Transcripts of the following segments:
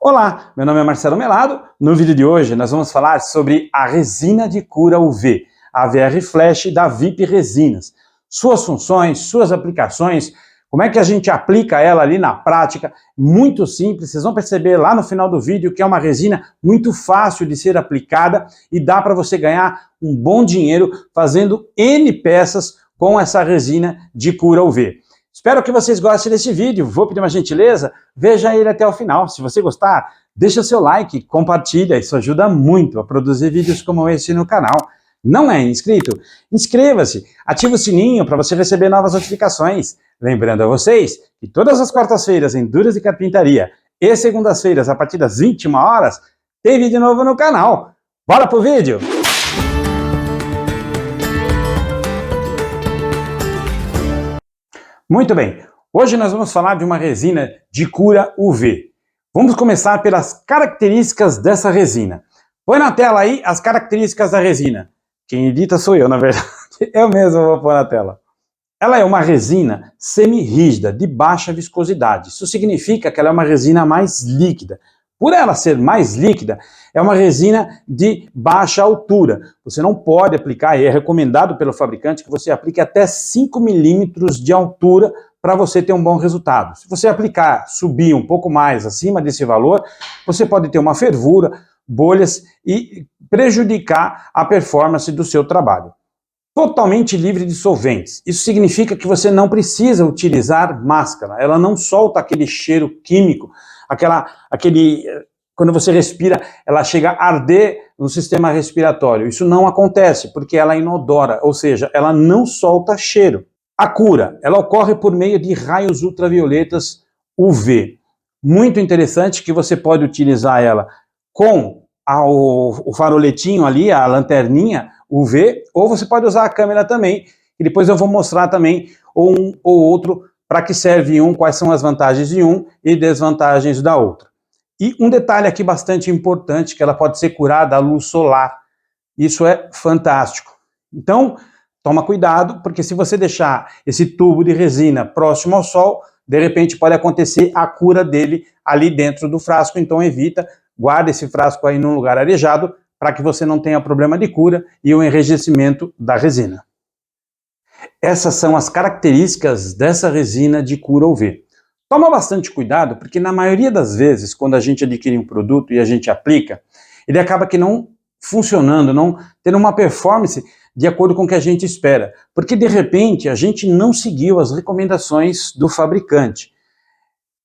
Olá, meu nome é Marcelo Melado. No vídeo de hoje nós vamos falar sobre a resina de cura UV, a VR Flash da VIP Resinas. Suas funções, suas aplicações, como é que a gente aplica ela ali na prática, muito simples. Vocês vão perceber lá no final do vídeo que é uma resina muito fácil de ser aplicada e dá para você ganhar um bom dinheiro fazendo N peças com essa resina de cura UV. Espero que vocês gostem desse vídeo. Vou pedir uma gentileza, veja ele até o final. Se você gostar, deixa seu like, compartilha, isso ajuda muito a produzir vídeos como esse no canal. Não é inscrito? Inscreva-se, ative o sininho para você receber novas notificações. Lembrando a vocês que todas as quartas-feiras em Duras de Carpintaria e segundas-feiras a partir das 21 horas tem vídeo novo no canal. Bora pro vídeo! Muito bem, hoje nós vamos falar de uma resina de cura UV. Vamos começar pelas características dessa resina. Põe na tela aí as características da resina. Quem edita sou eu, na verdade. Eu mesmo vou pôr na tela. Ela é uma resina semi-rígida, de baixa viscosidade. Isso significa que ela é uma resina mais líquida. Por ela ser mais líquida, é uma resina de baixa altura. Você não pode aplicar, e é recomendado pelo fabricante que você aplique até 5 milímetros de altura para você ter um bom resultado. Se você aplicar, subir um pouco mais acima desse valor, você pode ter uma fervura, bolhas e prejudicar a performance do seu trabalho. Totalmente livre de solventes. Isso significa que você não precisa utilizar máscara. Ela não solta aquele cheiro químico, quando você respira, ela chega a arder no sistema respiratório. Isso não acontece, porque ela é inodora, ou seja, ela não solta cheiro. A cura, ela ocorre por meio de raios ultravioletas UV. Muito interessante que você pode utilizar ela com o faroletinho ali, a lanterninha UV, ou você pode usar a câmera também, e depois eu vou mostrar também um ou outro para que serve um, quais são as vantagens de um e desvantagens da outra. E um detalhe aqui bastante importante, que ela pode ser curada à luz solar. Isso é fantástico. Então, toma cuidado, porque se você deixar esse tubo de resina próximo ao sol, de repente pode acontecer a cura dele ali dentro do frasco, então evita, guarda esse frasco aí num lugar arejado, para que você não tenha problema de cura e o enrijecimento da resina. Essas são as características dessa resina de cura UV. Toma bastante cuidado, porque na maioria das vezes, quando a gente adquire um produto e a gente aplica, ele acaba que não funcionando, não tendo uma performance de acordo com o que a gente espera. Porque de repente a gente não seguiu as recomendações do fabricante.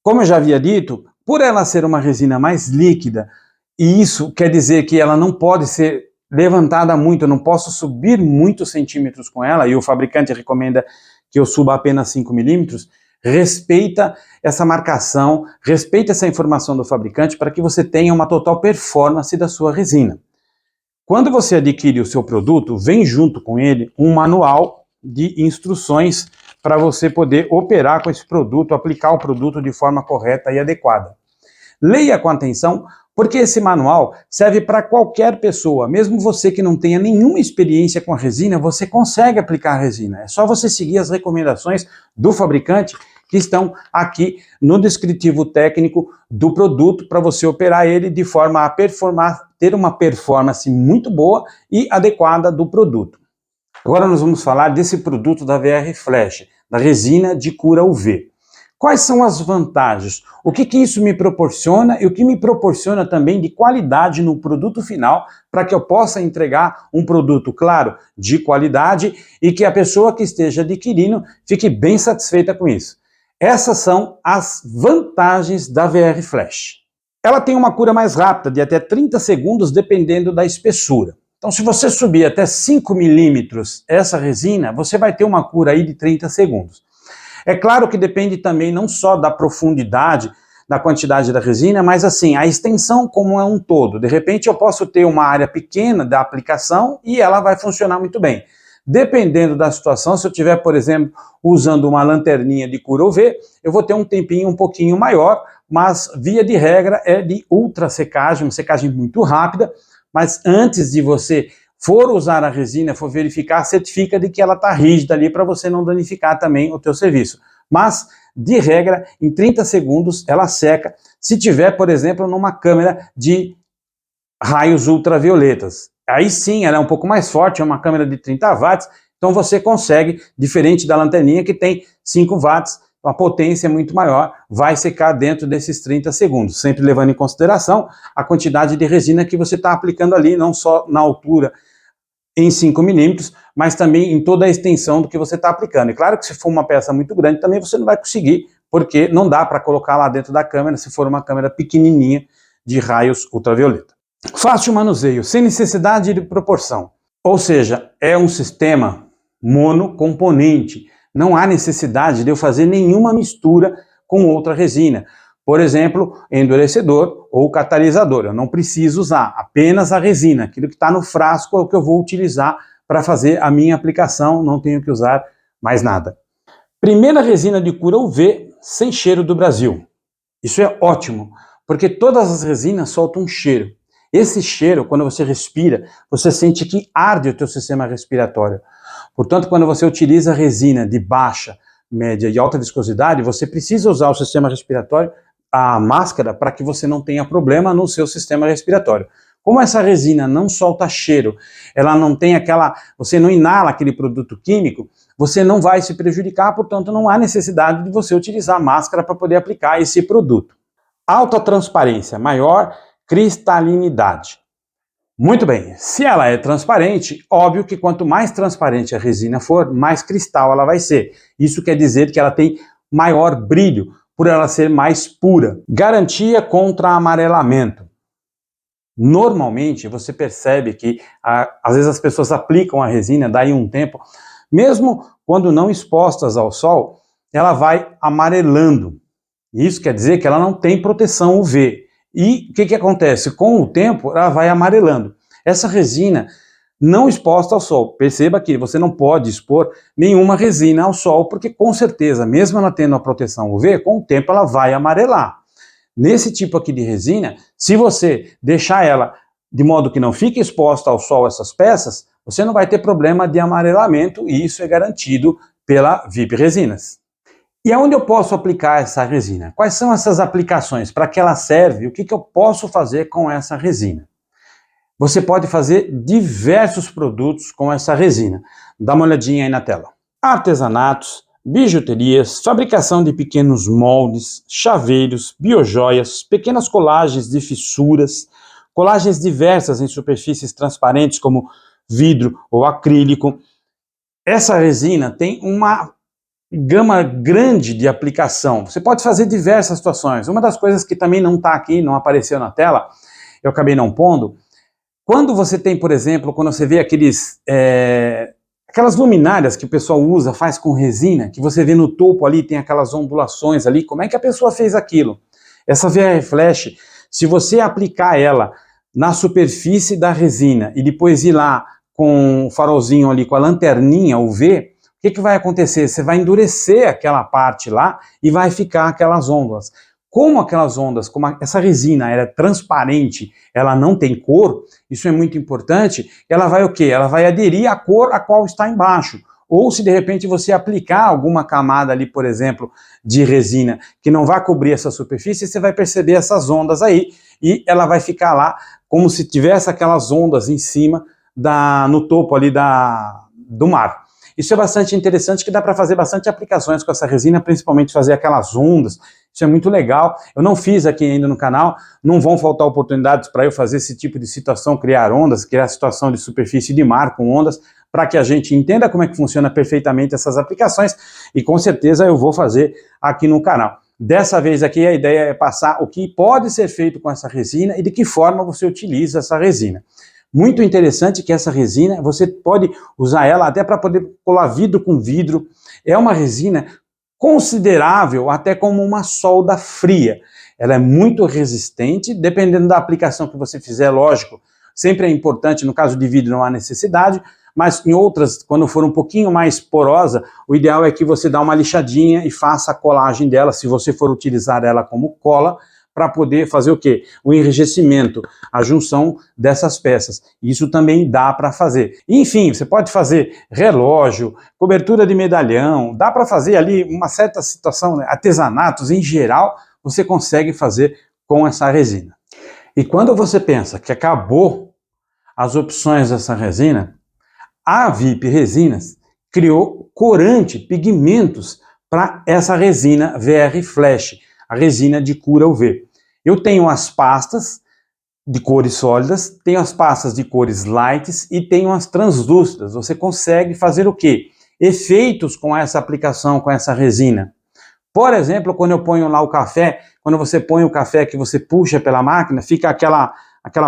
Como eu já havia dito, por ela ser uma resina mais líquida, e isso quer dizer que ela não pode ser levantada muito, eu não posso subir muitos centímetros com ela, e o fabricante recomenda que eu suba apenas 5 milímetros, respeita essa marcação, respeita essa informação do fabricante para que você tenha uma total performance da sua resina. Quando você adquire o seu produto, vem junto com ele um manual de instruções para você poder operar com esse produto, aplicar o produto de forma correta e adequada. Leia com atenção, porque esse manual serve para qualquer pessoa, mesmo você que não tenha nenhuma experiência com a resina, você consegue aplicar a resina. É só você seguir as recomendações do fabricante que estão aqui no descritivo técnico do produto para você operar ele de forma a ter uma performance muito boa e adequada do produto. Agora nós vamos falar desse produto da VR Flash, da resina de cura UV. Quais são as vantagens? O que isso me proporciona e o que me proporciona também de qualidade no produto final para que eu possa entregar um produto, claro, de qualidade e que a pessoa que esteja adquirindo fique bem satisfeita com isso. Essas são as vantagens da VR Flash. Ela tem uma cura mais rápida, de até 30 segundos, dependendo da espessura. Então, se você subir até 5 milímetros essa resina, você vai ter uma cura aí de 30 segundos. É claro que depende também não só da profundidade, da quantidade da resina, mas assim, a extensão como é um todo. De repente eu posso ter uma área pequena da aplicação e ela vai funcionar muito bem. Dependendo da situação, se eu estiver, por exemplo, usando uma lanterninha de cura UV, eu vou ter um tempinho um pouquinho maior, mas via de regra é de ultra secagem, uma secagem muito rápida, mas antes de você for usar a resina, for verificar, certifica de que ela está rígida ali para você não danificar também o teu serviço. Mas de regra, em 30 segundos ela seca, se tiver, por exemplo, numa câmera de raios ultravioletas. Aí sim, ela é um pouco mais forte, é uma câmera de 30 watts, então você consegue, diferente da lanterninha que tem 5 watts, a potência é muito maior, vai secar dentro desses 30 segundos, sempre levando em consideração a quantidade de resina que você está aplicando ali, não só na altura em 5 milímetros, mas também em toda a extensão do que você está aplicando. E claro que se for uma peça muito grande, também você não vai conseguir, porque não dá para colocar lá dentro da câmera, se for uma câmera pequenininha de raios ultravioleta. Fácil manuseio, sem necessidade de proporção. Ou seja, é um sistema monocomponente. Não há necessidade de eu fazer nenhuma mistura com outra resina. Por exemplo, endurecedor ou catalisador. Eu não preciso usar apenas a resina. Aquilo que está no frasco é o que eu vou utilizar para fazer a minha aplicação. Não tenho que usar mais nada. Primeira resina de cura UV sem cheiro do Brasil. Isso é ótimo, porque todas as resinas soltam um cheiro. Esse cheiro, quando você respira, você sente que arde o teu sistema respiratório. Portanto, quando você utiliza resina de baixa, média e alta viscosidade, você precisa usar o sistema respiratório, a máscara, para que você não tenha problema no seu sistema respiratório. Como essa resina não solta cheiro, ela não tem você não inala aquele produto químico, você não vai se prejudicar, portanto não há necessidade de você utilizar máscara para poder aplicar esse produto. Alta transparência, maior cristalinidade. Muito bem, se ela é transparente, óbvio que quanto mais transparente a resina for, mais cristal ela vai ser. Isso quer dizer que ela tem maior brilho, por ela ser mais pura. Garantia contra amarelamento. Normalmente você percebe que às vezes as pessoas aplicam a resina, daí um tempo, mesmo quando não expostas ao sol, ela vai amarelando. Isso quer dizer que ela não tem proteção UV. E o que acontece? Com o tempo, ela vai amarelando. Essa resina não exposta ao sol. Perceba que você não pode expor nenhuma resina ao sol, porque com certeza, mesmo ela tendo a proteção UV, com o tempo ela vai amarelar. Nesse tipo aqui de resina, se você deixar ela de modo que não fique exposta ao sol essas peças, você não vai ter problema de amarelamento, e isso é garantido pela VIP Resinas. E aonde eu posso aplicar essa resina? Quais são essas aplicações? Para que ela serve? O que eu posso fazer com essa resina? Você pode fazer diversos produtos com essa resina. Dá uma olhadinha aí na tela. Artesanatos, bijuterias, fabricação de pequenos moldes, chaveiros, biojoias, pequenas colagens de fissuras, colagens diversas em superfícies transparentes como vidro ou acrílico. Essa resina tem uma gama grande de aplicação. Você pode fazer diversas situações. Uma das coisas que também não está aqui, não apareceu na tela, eu acabei não pondo, quando você tem, por exemplo, quando você vê aquelas luminárias que o pessoal usa, faz com resina, que você vê no topo ali, tem aquelas ondulações ali, como é que a pessoa fez aquilo? Essa VR Flash, se você aplicar ela na superfície da resina e depois ir lá com o farolzinho ali, com a lanterninha UV, o que vai acontecer? Você vai endurecer aquela parte lá e vai ficar aquelas ondas. Como aquelas ondas, como essa resina é transparente, ela não tem cor, isso é muito importante, ela vai o quê? Ela vai aderir à cor a qual está embaixo. Ou se de repente você aplicar alguma camada ali, por exemplo, de resina, que não vai cobrir essa superfície, você vai perceber essas ondas aí, e ela vai ficar lá como se tivesse aquelas ondas em cima, no topo ali do mar. Isso é bastante interessante, que dá para fazer bastante aplicações com essa resina, principalmente fazer aquelas ondas. Isso é muito legal. Eu não fiz aqui ainda no canal, não vão faltar oportunidades para eu fazer esse tipo de situação, criar ondas, criar situação de superfície de mar com ondas, para que a gente entenda como é que funciona perfeitamente essas aplicações, e com certeza eu vou fazer aqui no canal. Dessa vez aqui a ideia é passar o que pode ser feito com essa resina e de que forma você utiliza essa resina. Muito interessante que essa resina, você pode usar ela até para poder colar vidro com vidro. É uma resina considerável, até como uma solda fria. Ela é muito resistente, dependendo da aplicação que você fizer, lógico. Sempre é importante, no caso de vidro não há necessidade, mas em outras, quando for um pouquinho mais porosa, o ideal é que você dá uma lixadinha e faça a colagem dela, se você for utilizar ela como cola, para poder fazer o quê? O enrijecimento, a junção dessas peças. Isso também dá para fazer. Enfim, você pode fazer relógio, cobertura de medalhão, dá para fazer ali uma certa situação, né? Artesanatos em geral, você consegue fazer com essa resina. E quando você pensa que acabou as opções dessa resina, a VIP Resinas criou corante, pigmentos para essa resina VR Flash, a resina de cura UV. Eu tenho as pastas de cores sólidas, tenho as pastas de cores lights e tenho as translúcidas. Você consegue fazer o quê? Efeitos com essa aplicação, com essa resina. Por exemplo, quando eu ponho lá o café, quando você põe o café que você puxa pela máquina, fica aquela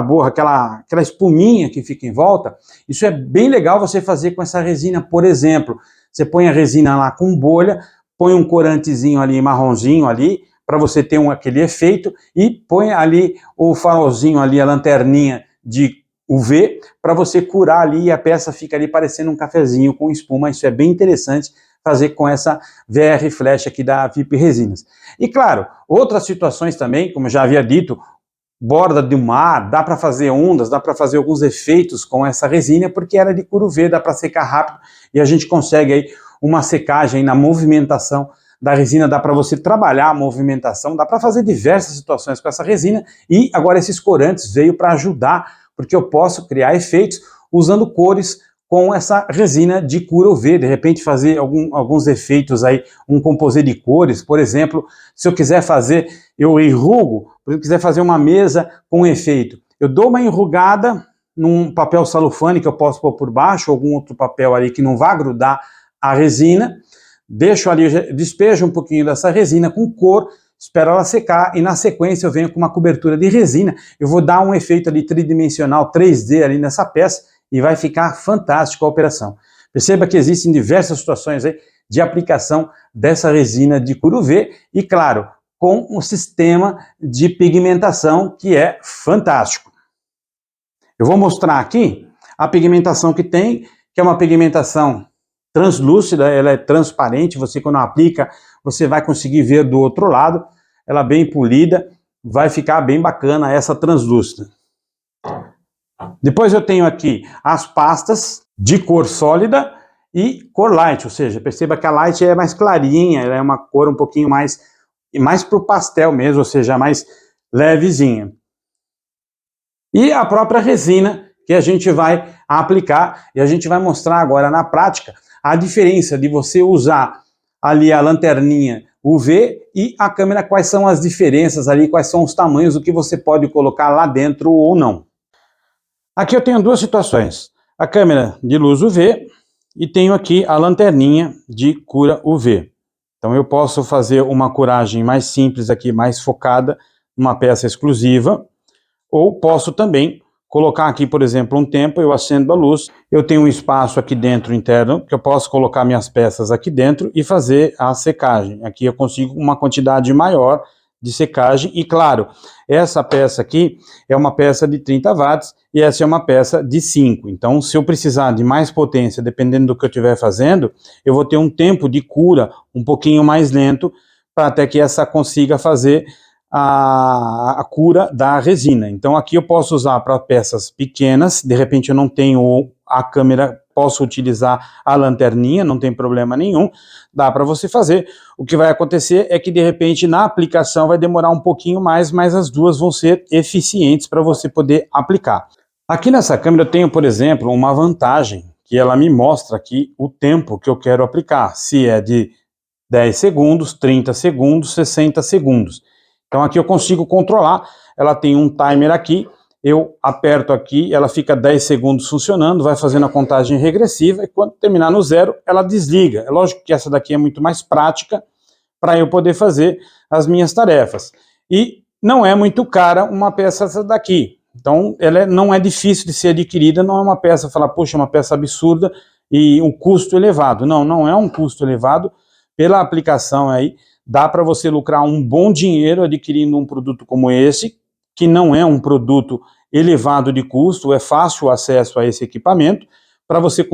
borra, aquela espuminha que fica em volta. Isso é bem legal você fazer com essa resina, por exemplo. Você põe a resina lá com bolha, põe um corantezinho ali, marronzinho ali, para você ter aquele efeito, e põe ali o farolzinho ali, a lanterninha de UV, para você curar ali e a peça fica ali parecendo um cafezinho com espuma. Isso é bem interessante fazer com essa VR Flash aqui da VIP Resinas. E claro, outras situações também, como eu já havia dito, borda do mar, dá para fazer ondas, dá para fazer alguns efeitos com essa resina, porque ela é de cura UV, dá para secar rápido, e a gente consegue aí uma secagem na movimentação da resina, dá para você trabalhar a movimentação, dá para fazer diversas situações com essa resina, e agora esses corantes veio para ajudar, porque eu posso criar efeitos usando cores com essa resina de cura UV, de repente fazer alguns efeitos aí, um composê de cores, por exemplo, se eu quiser fazer, eu enrugo, se eu quiser fazer uma mesa com um efeito, eu dou uma enrugada num papel celofane que eu posso pôr por baixo, algum outro papel ali que não vá grudar a resina, deixo ali, despejo um pouquinho dessa resina com cor, espero ela secar e na sequência eu venho com uma cobertura de resina, eu vou dar um efeito ali tridimensional, 3D ali nessa peça, e vai ficar fantástico a operação. Perceba que existem diversas situações aí de aplicação dessa resina de cura UV e, claro, com um sistema de pigmentação que é fantástico. Eu vou mostrar aqui a pigmentação que tem, que é uma pigmentação translúcida, ela é transparente, você quando aplica, você vai conseguir ver do outro lado, ela bem polida, vai ficar bem bacana essa translúcida. Depois eu tenho aqui as pastas de cor sólida e cor light, ou seja, perceba que a light é mais clarinha, ela é uma cor um pouquinho mais para o pastel mesmo, ou seja, mais levezinha. E a própria resina que a gente vai aplicar, e a gente vai mostrar agora na prática a diferença de você usar ali a lanterninha UV e a câmera, quais são as diferenças ali, quais são os tamanhos, o que você pode colocar lá dentro ou não. Aqui eu tenho duas situações, a câmera de luz UV e tenho aqui a lanterninha de cura UV. Então eu posso fazer uma curagem mais simples aqui, mais focada, numa peça exclusiva, ou posso também colocar aqui, por exemplo, um tempo, eu acendo a luz, eu tenho um espaço aqui dentro interno, que eu posso colocar minhas peças aqui dentro e fazer a secagem. Aqui eu consigo uma quantidade maior de secagem e, claro, essa peça aqui é uma peça de 30 watts e essa é uma peça de 5. Então, se eu precisar de mais potência, dependendo do que eu estiver fazendo, eu vou ter um tempo de cura um pouquinho mais lento para até que essa consiga fazer a cura da resina. Então, aqui eu posso usar para peças pequenas, de repente eu não tenho a câmera, posso utilizar a lanterninha, não tem problema nenhum, dá para você fazer. O que vai acontecer é que de repente na aplicação vai demorar um pouquinho mais, mas as duas vão ser eficientes para você poder aplicar. Aqui nessa câmera eu tenho, por exemplo, uma vantagem, que ela me mostra aqui o tempo que eu quero aplicar, se é de 10 segundos, 30 segundos, 60 segundos. Então aqui eu consigo controlar, ela tem um timer aqui, eu aperto aqui, ela fica 10 segundos funcionando, vai fazendo a contagem regressiva e quando terminar no zero, ela desliga. É lógico que essa daqui é muito mais prática para eu poder fazer as minhas tarefas. E não é muito cara uma peça essa daqui. Então ela não é difícil de ser adquirida, não é uma peça, falar, poxa, é uma peça absurda e um custo elevado. Não, não é um custo elevado, pela aplicação aí, dá para você lucrar um bom dinheiro adquirindo um produto como esse, que não é um produto elevado de custo, é fácil o acesso a esse equipamento, para você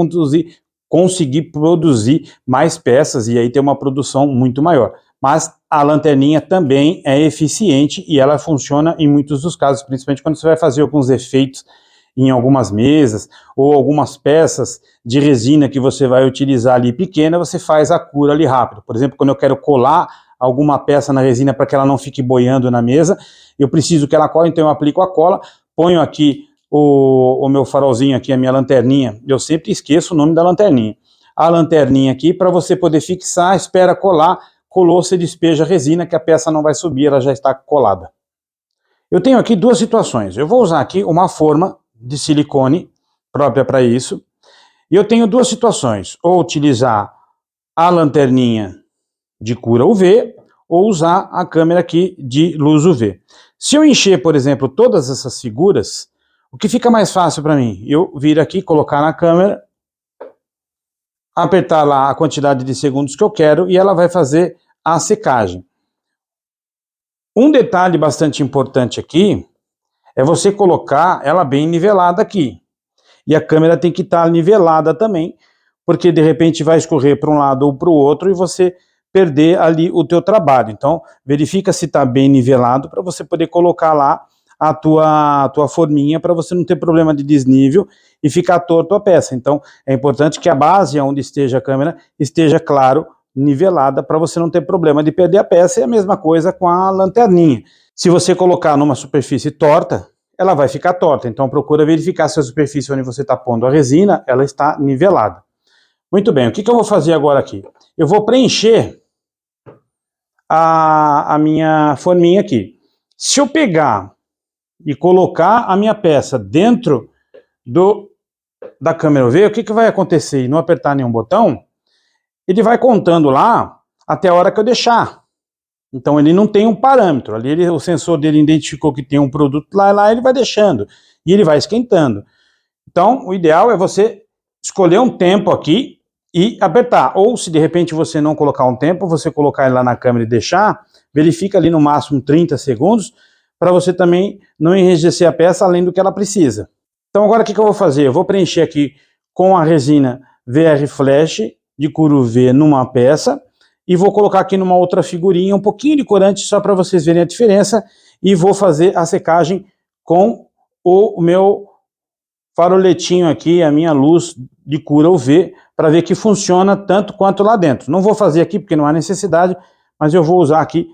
conseguir produzir mais peças e aí ter uma produção muito maior. mas a lanterninha também é eficiente e ela funciona em muitos dos casos, principalmente quando você vai fazer alguns efeitos em algumas mesas ou algumas peças de resina que você vai utilizar ali pequena, você faz a cura ali rápido. Por exemplo, quando eu quero colar alguma peça na resina para que ela não fique boiando na mesa, eu preciso que ela cole, então eu aplico a cola, ponho aqui o meu farolzinho aqui, a minha lanterninha, eu sempre esqueço o nome da lanterninha. A lanterninha aqui, para você poder fixar, espera colar, colou, você despeja a resina que a peça não vai subir, ela já está colada. Eu tenho aqui duas situações. Eu vou usar aqui uma forma de silicone própria para isso, e eu tenho duas situações, ou utilizar a lanterninha de cura UV, ou usar a câmera aqui de luz UV. Se eu encher, por exemplo, todas essas figuras, o que fica mais fácil para mim? Eu vir aqui, colocar na câmera, apertar lá a quantidade de segundos que eu quero, e ela vai fazer a secagem. Um detalhe bastante importante aqui, é você colocar ela bem nivelada aqui. E a câmera tem que estar nivelada também, porque de repente vai escorrer para um lado ou para o outro e você perder ali o teu trabalho. Então, verifica se está bem nivelado para você poder colocar lá a tua forminha, para você não ter problema de desnível e ficar torto a peça. Então, é importante que a base onde esteja a câmera esteja, claro, nivelada, para você não ter problema de perder a peça. E a mesma coisa com a lanterninha. Se você colocar numa superfície torta, ela vai ficar torta. Então, procura verificar se a superfície onde você está pondo a resina, ela está nivelada. Muito bem, o que eu vou fazer agora aqui? Eu vou preencher a minha forminha aqui. Se eu pegar e colocar a minha peça dentro da câmera UV, o que vai acontecer? E não apertar nenhum botão, ele vai contando lá até a hora que eu deixar. Então ele não tem um parâmetro, ali o sensor dele identificou que tem um produto lá ele vai deixando, e ele vai esquentando. Então o ideal é você escolher um tempo aqui e apertar, ou se de repente você não colocar um tempo, você colocar ele lá na câmera e deixar, verifica ali no máximo 30 segundos, para você também não enrijecer a peça além do que ela precisa. Então agora o que eu vou fazer? Eu vou preencher aqui com a resina VR Flash de cura UV numa peça, e vou colocar aqui numa outra figurinha um pouquinho de corante só para vocês verem a diferença, e vou fazer a secagem com o meu faroletinho aqui, a minha luz de cura UV, para ver que funciona tanto quanto lá dentro. Não vou fazer aqui porque não há necessidade, mas eu vou usar aqui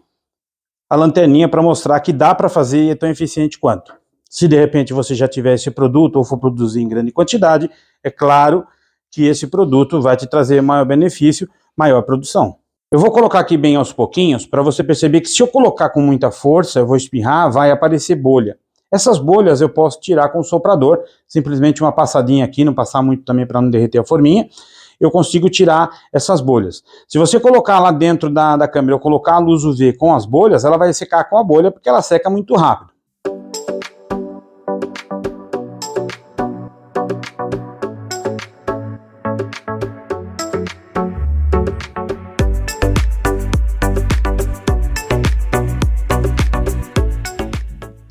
a lanterninha para mostrar que dá para fazer e é tão eficiente quanto. Se de repente você já tiver esse produto ou for produzir em grande quantidade, é claro que esse produto vai te trazer maior benefício, maior produção. Eu vou colocar aqui bem aos pouquinhos, para você perceber que se eu colocar com muita força, eu vou espirrar, vai aparecer bolha. Essas bolhas eu posso tirar com o soprador, simplesmente uma passadinha aqui, não passar muito também para não derreter a forminha, eu consigo tirar essas bolhas. Se você colocar lá dentro da câmera, eu colocar a luz UV com as bolhas, ela vai secar com a bolha, porque ela seca muito rápido.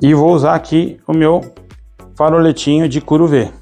E vou usar aqui o meu faroletinho de cura UV.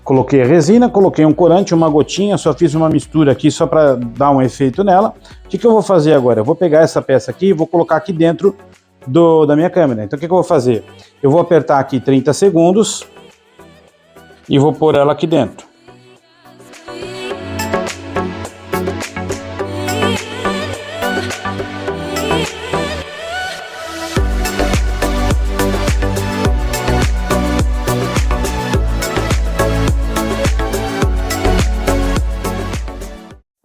Coloquei a resina, coloquei um corante, uma gotinha, só fiz uma mistura aqui só para dar um efeito nela. O que eu vou fazer agora? Eu vou pegar essa peça aqui e vou colocar aqui dentro da minha câmera. Então o que eu vou fazer? Eu vou apertar aqui 30 segundos e vou pôr ela aqui dentro.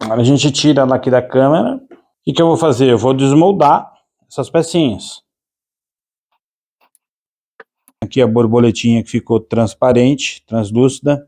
Agora a gente tira ela aqui da câmera. O que eu vou fazer? Eu vou desmoldar essas pecinhas. Aqui a borboletinha que ficou transparente, translúcida.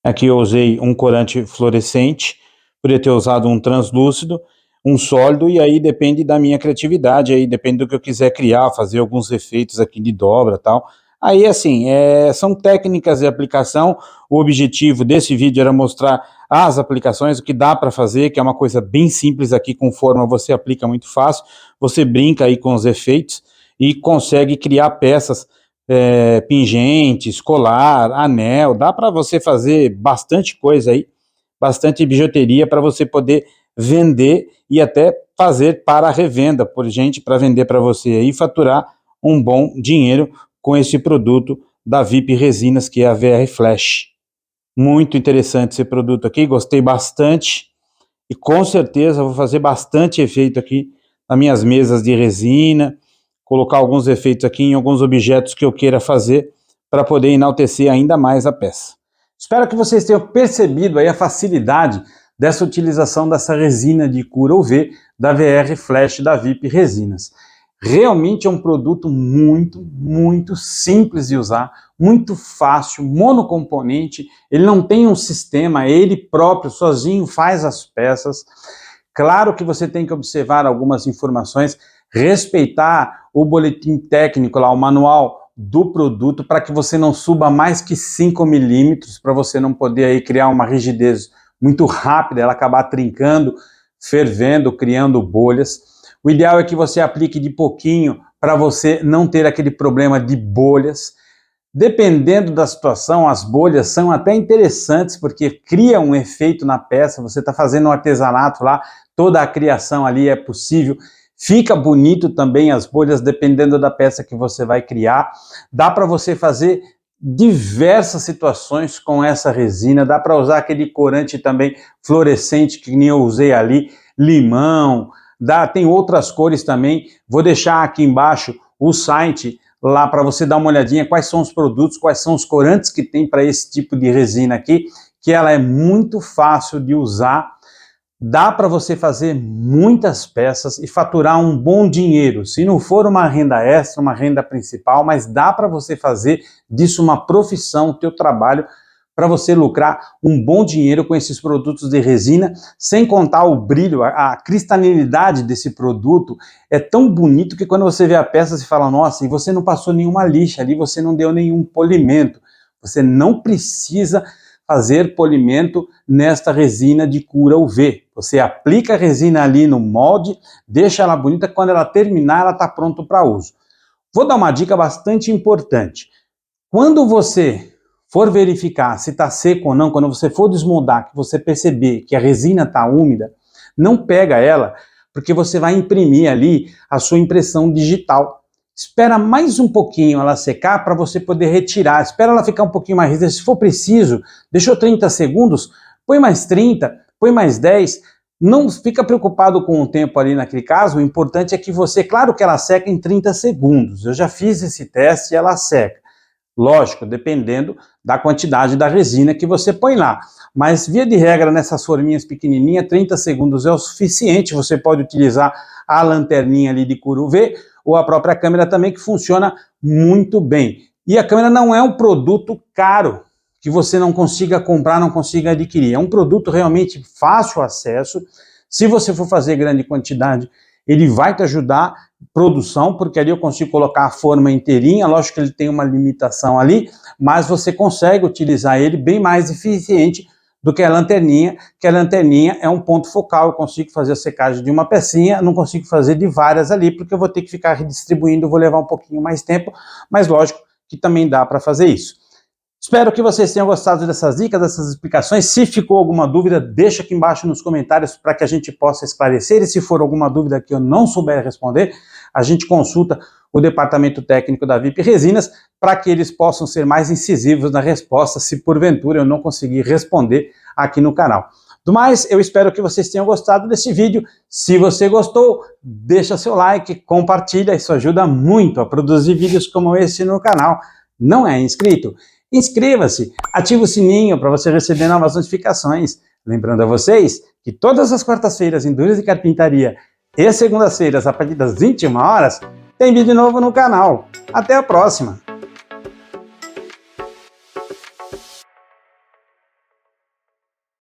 Aqui eu usei um corante fluorescente, poderia ter usado um translúcido, um sólido, e aí depende da minha criatividade, aí depende do que eu quiser criar, fazer alguns efeitos aqui de dobra e tal. Aí assim, são técnicas de aplicação. O objetivo desse vídeo era mostrar as aplicações, o que dá para fazer, que é uma coisa bem simples aqui, com forma você aplica muito fácil, você brinca aí com os efeitos e consegue criar peças pingentes, colar, anel, dá para você fazer bastante coisa aí, bastante bijuteria para você poder vender e até fazer para revenda por gente para vender para você aí e faturar um bom dinheiro com esse produto da VIP Resinas, que é a VR Flash. Muito interessante esse produto aqui, gostei bastante e com certeza vou fazer bastante efeito aqui nas minhas mesas de resina, colocar alguns efeitos aqui em alguns objetos que eu queira fazer para poder enaltecer ainda mais a peça. Espero que vocês tenham percebido aí a facilidade dessa utilização dessa resina de cura UV da VR Flash da VIP Resinas. Realmente é um produto muito simples de usar, muito fácil, monocomponente, ele não tem um sistema, ele próprio, sozinho, faz as peças. Claro que você tem que observar algumas informações, respeitar o boletim técnico lá, o manual do produto, para que você não suba mais que 5 milímetros, para você não poder aí criar uma rigidez muito rápida, ela acabar trincando, fervendo, criando bolhas. O ideal é que você aplique de pouquinho, para você não ter aquele problema de bolhas. Dependendo da situação, as bolhas são até interessantes, porque cria um efeito na peça, você está fazendo um artesanato lá, toda a criação ali é possível. Fica bonito também as bolhas, dependendo da peça que você vai criar. Dá para você fazer diversas situações com essa resina, dá para usar aquele corante também fluorescente que nem eu usei ali, limão, tem outras cores também. Vou deixar aqui embaixo o site lá para você dar uma olhadinha quais são os produtos, quais são os corantes que tem para esse tipo de resina aqui, que ela é muito fácil de usar. Dá para você fazer muitas peças e faturar um bom dinheiro. Se não for uma renda extra, uma renda principal, mas dá para você fazer disso uma profissão, o teu trabalho, para você lucrar um bom dinheiro com esses produtos de resina, sem contar o brilho, a cristalinidade desse produto é tão bonito que quando você vê a peça você fala, nossa, e você não passou nenhuma lixa ali, você não deu nenhum polimento. Você não precisa fazer polimento nesta resina de cura UV. Você aplica a resina ali no molde, deixa ela bonita, quando ela terminar, ela está pronta para uso. Vou dar uma dica bastante importante. Quando você for verificar se está seco ou não, quando você for desmoldar, que você perceber que a resina está úmida, não pega ela, porque você vai imprimir ali a sua impressão digital. Espera mais um pouquinho ela secar para você poder retirar. Espera ela ficar um pouquinho mais rígida. Se for preciso, deixou 30 segundos, põe mais 30, põe mais 10. Não fica preocupado com o tempo ali naquele caso. O importante é que você, claro que ela seca em 30 segundos. Eu já fiz esse teste e ela seca. Lógico, dependendo da quantidade da resina que você põe lá. Mas, via de regra, nessas forminhas pequenininhas, 30 segundos é o suficiente. Você pode utilizar a lanterninha ali de cura UV ou a própria câmera também, que funciona muito bem. E a câmera não é um produto caro, que você não consiga comprar, não consiga adquirir. É um produto realmente fácil acesso. Se você for fazer grande quantidade, ele vai te ajudar produção, porque ali eu consigo colocar a forma inteirinha, lógico que ele tem uma limitação ali, mas você consegue utilizar ele bem mais eficiente do que a lanterninha é um ponto focal, eu consigo fazer a secagem de uma pecinha, não consigo fazer de várias ali, porque eu vou ter que ficar redistribuindo, vou levar um pouquinho mais tempo, mas lógico que também dá para fazer isso. Espero que vocês tenham gostado dessas dicas, dessas explicações. Se ficou alguma dúvida, deixa aqui embaixo nos comentários para que a gente possa esclarecer. E se for alguma dúvida que eu não souber responder, a gente consulta o departamento técnico da VIP Resinas para que eles possam ser mais incisivos na resposta, se porventura eu não conseguir responder aqui no canal. Do mais, eu espero que vocês tenham gostado desse vídeo. Se você gostou, deixa seu like, compartilha, isso ajuda muito a produzir vídeos como esse no canal. Não é inscrito? Inscreva-se, ative o sininho para você receber novas notificações. Lembrando a vocês que todas as quartas-feiras em Dúlias de Carpintaria e segundas-feiras, a partir das 21 horas, tem vídeo novo no canal. Até a próxima!